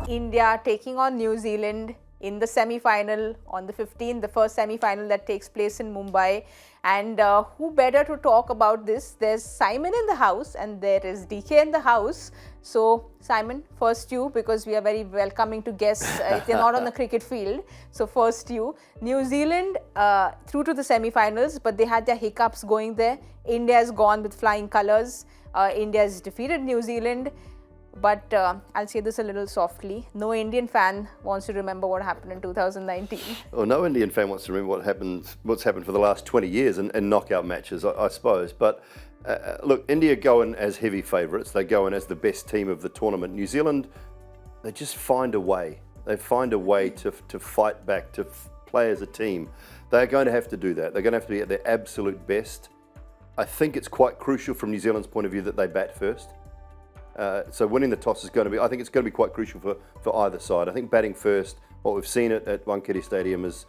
India taking on New Zealand in the semi-final on the 15th, the first semi-final that takes place in Mumbai. And who better to talk about this? There's Simon in the house and there is DK in the house. So Simon, first you, because we are very welcoming to guests if they're not on the cricket field. So first you. New Zealand through to the semi-finals, but they had their hiccups going there. India has gone with flying colours. India has defeated New Zealand. But I'll say this a little softly. No Indian fan wants to remember what happened in 2019. Well, no Indian fan wants to remember what's happened for the last 20 years in knockout matches, I suppose. But look, India go in as heavy favourites. They go in as the best team of the tournament. New Zealand, they just find a way. They find a way to fight back, to play as a team. They're going to have to do that. They're going to have to be at their absolute best. I think it's quite crucial from New Zealand's point of view that they bat first. So winning the toss is going to be, I think it's going to be quite crucial for either side. I think batting first, what we've seen at Wankhede Stadium is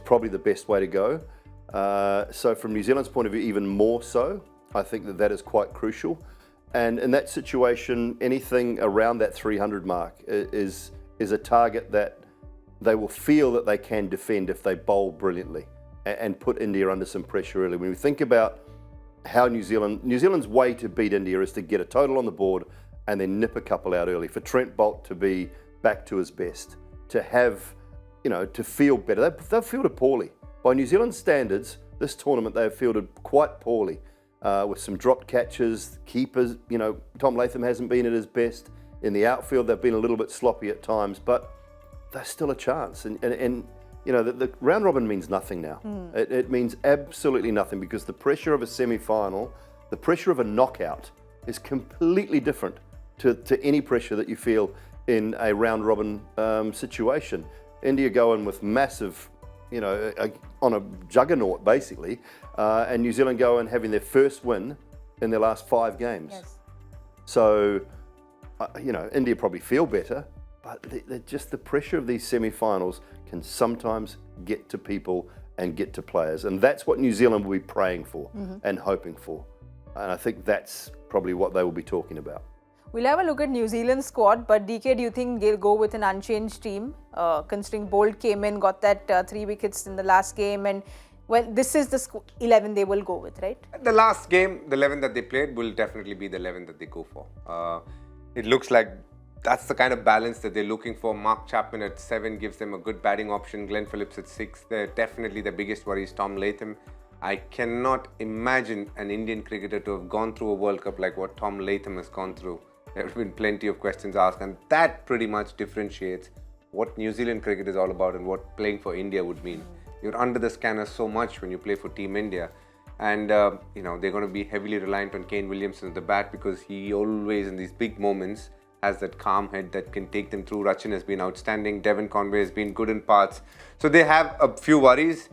probably the best way to go. So from New Zealand's point of view, even more so, I think that is quite crucial. And in that situation, anything around that 300 mark is a target that they will feel that they can defend if they bowl brilliantly and put India under some pressure early. When we think about how New Zealand's way to beat India is to get a total on the board and then nip a couple out early. For Trent Boult to be back to his best, to have, to feel better. They've fielded poorly. By New Zealand standards, this tournament they have fielded quite poorly with some dropped catches, keepers. Tom Latham hasn't been at his best. In the outfield, they've been a little bit sloppy at times, but there's still a chance. And the round robin means nothing now. It means absolutely nothing because the pressure of a semi-final, the pressure of a knockout is completely different to any pressure that you feel in a round robin situation. India go in with massive, on a juggernaut basically, and New Zealand go in having their first win in their last 5 games. Yes. So, India probably feel better, but just the pressure of these semi-finals can sometimes get to people and get to players. And that's what New Zealand will be praying for and hoping for. And I think that's probably what they will be talking about. We'll have a look at New Zealand's squad, but DK, do you think they'll go with an unchanged team? Considering Bolt came in, got that 3 wickets in the last game, and well, this is the 11 they will go with, right? The last game, the 11 that they played, will definitely be the 11 that they go for. It looks like that's the kind of balance that they're looking for. Mark Chapman at 7 gives them a good batting option. Glenn Phillips at 6. They're definitely the biggest worry is Tom Latham. I cannot imagine an Indian cricketer to have gone through a World Cup like what Tom Latham has gone through. There have been plenty of questions asked, and that pretty much differentiates what New Zealand cricket is all about and what playing for India would mean. You're under the scanner so much when you play for Team India. And, they're going to be heavily reliant on Kane Williamson at the bat because he always, in these big moments, has that calm head that can take them through. Rachin has been outstanding. Devon Conway has been good in parts. So they have a few worries.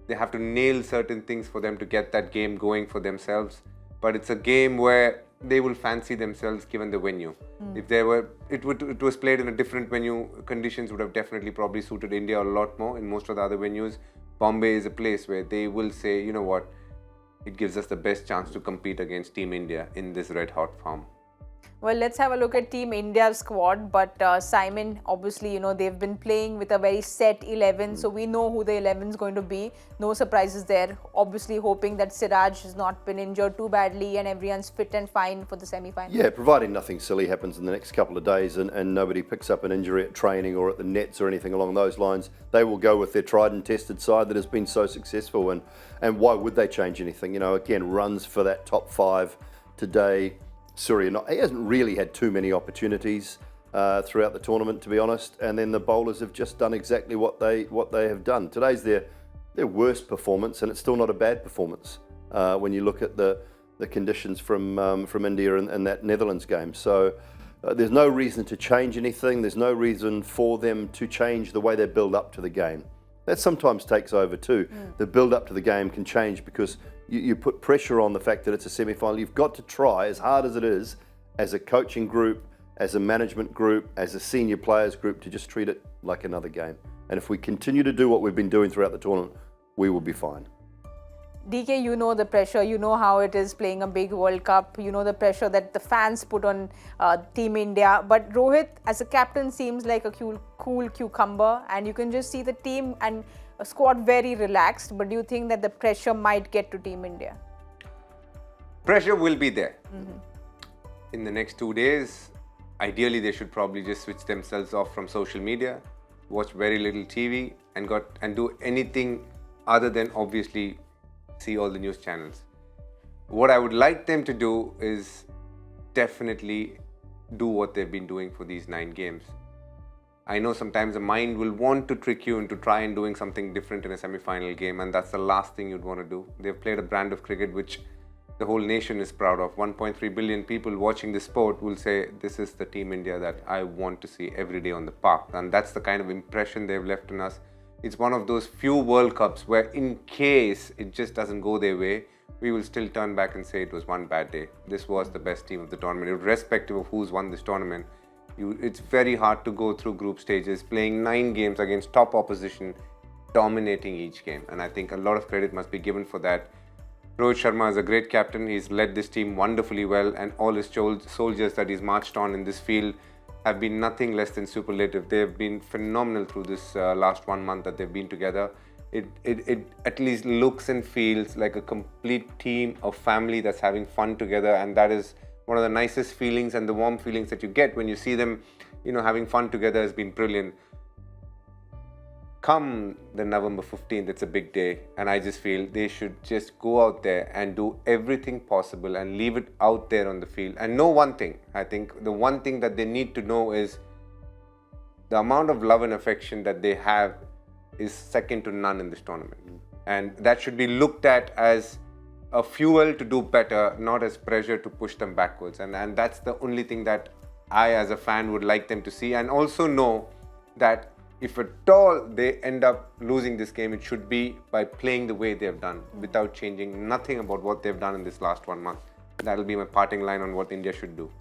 They have to nail certain things for them to get that game going for themselves. But it's a game where they will fancy themselves given the venue. If it was played in a different venue, conditions would have definitely probably suited India a lot more. In most of the other venues, Bombay is a place where they will say, you know what, it gives us the best chance to compete against Team India in this red hot form. Well, let's have a look at Team India's squad. But Simon, obviously, they've been playing with a very set 11. So we know who the 11 is going to be. No surprises there. Obviously, hoping that Siraj has not been injured too badly and everyone's fit and fine for the semi-final. Yeah, providing nothing silly happens in the next couple of days and nobody picks up an injury at training or at the nets or anything along those lines, they will go with their tried and tested side that has been so successful. And why would they change anything? Again, runs for that top 5 today. Surya, he hasn't really had too many opportunities throughout the tournament, to be honest. And then the bowlers have just done exactly what they have done. Today's their worst performance, and it's still not a bad performance when you look at the conditions from India in that Netherlands game. So there's no reason to change anything. There's no reason for them to change the way they build up to the game. That sometimes takes over too. The build up to the game can change because you put pressure on the fact that it's a semi-final. You've got to try, as hard as it is, as a coaching group, as a management group, as a senior players group, to just treat it like another game. And if we continue to do what we've been doing throughout the tournament, we will be fine. DK, you know the pressure, you know how it is playing a big World Cup, you know the pressure that the fans put on Team India. But Rohit, as a captain, seems like a cool cucumber, and you can just see the team and squad very relaxed. But do you think that the pressure might get to Team India? Pressure will be there. In the next 2 days, ideally they should probably just switch themselves off from social media, watch very little TV, and do anything other than obviously see all the news channels. What I would like them to do is definitely do what they've been doing for these 9 games. I know sometimes the mind will want to trick you into try and doing something different in a semi-final game, and that's the last thing you'd want to do. They've played a brand of cricket which the whole nation is proud of. 1.3 billion people watching the sport will say, this is the Team India that I want to see every day on the park. And that's the kind of impression they've left on us. It's one of those few World Cups where in case it just doesn't go their way, we will still turn back and say it was one bad day. This was the best team of the tournament. Irrespective of who's won this tournament, it's very hard to go through group stages, playing 9 games against top opposition, dominating each game. And I think a lot of credit must be given for that. Rohit Sharma is a great captain. He's led this team wonderfully well, and all his soldiers that he's marched on in this field have been nothing less than superlative. They've been phenomenal through this last 1 month that they've been together. It at least looks and feels like a complete team of family that's having fun together, and that is one of the nicest feelings and the warm feelings that you get when you see them, having fun together has been brilliant. Come the November 15th, it's a big day, and I just feel they should just go out there and do everything possible and leave it out there on the field. And know one thing, I think the one thing that they need to know is the amount of love and affection that they have is second to none in this tournament. And that should be looked at as a fuel to do better, not as pressure to push them backwards. And that's the only thing that I as a fan would like them to see. And also know that if at all they end up losing this game, it should be by playing the way they have done, without changing nothing about what they've done in this last 1 month. That'll be my parting line on what India should do.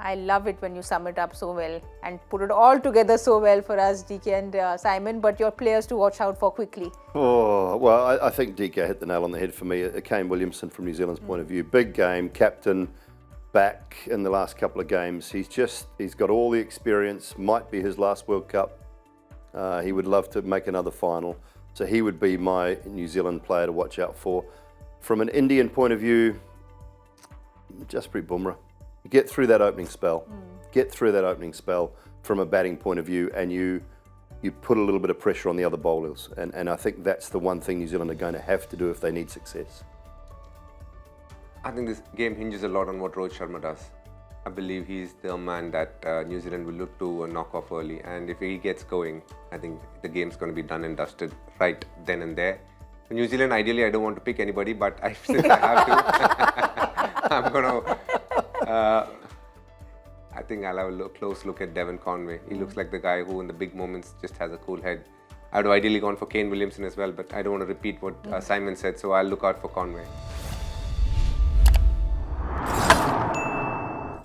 I love it when you sum it up so well and put it all together so well for us, DK and Simon. But your players to watch out for quickly. Oh, well, I think DK hit the nail on the head for me. Kane Williamson, from New Zealand's point of view. Big game, captain, back in the last couple of games. He's got all the experience, might be his last World Cup. He would love to make another final. So he would be my New Zealand player to watch out for. From an Indian point of view, Jasprit Bumrah. Get through that opening spell. Get through that opening spell from a batting point of view, and you put a little bit of pressure on the other bowlers. And I think that's the one thing New Zealand are going to have to do if they need success. I think this game hinges a lot on what Rohit Sharma does. I believe he's the man that New Zealand will look to knock off early. And if he gets going, I think the game's going to be done and dusted right then and there. For New Zealand, ideally, I don't want to pick anybody, but since I have to, I'm going to... I think I'll have a close look at Devon Conway. He looks like the guy who in the big moments just has a cool head. I would have ideally gone for Kane Williamson as well, but I don't want to repeat what Simon said, so I'll look out for Conway.